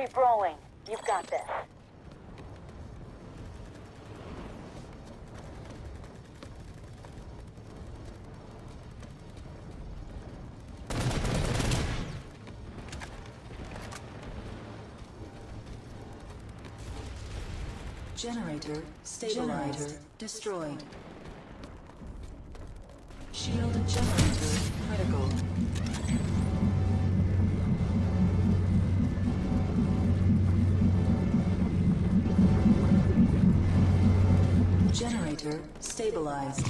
Keep rolling. You've got this. Generator stabilized. Generator destroyed. Shield generator critical. Generator stabilized.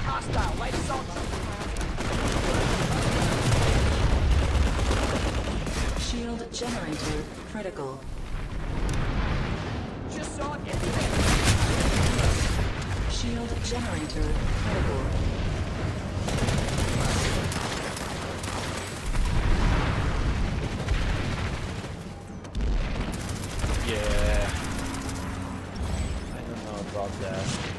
Hostile, light assault. Shield generator critical. Just saw it. Shield generator critical. Yeah. I don't know about that.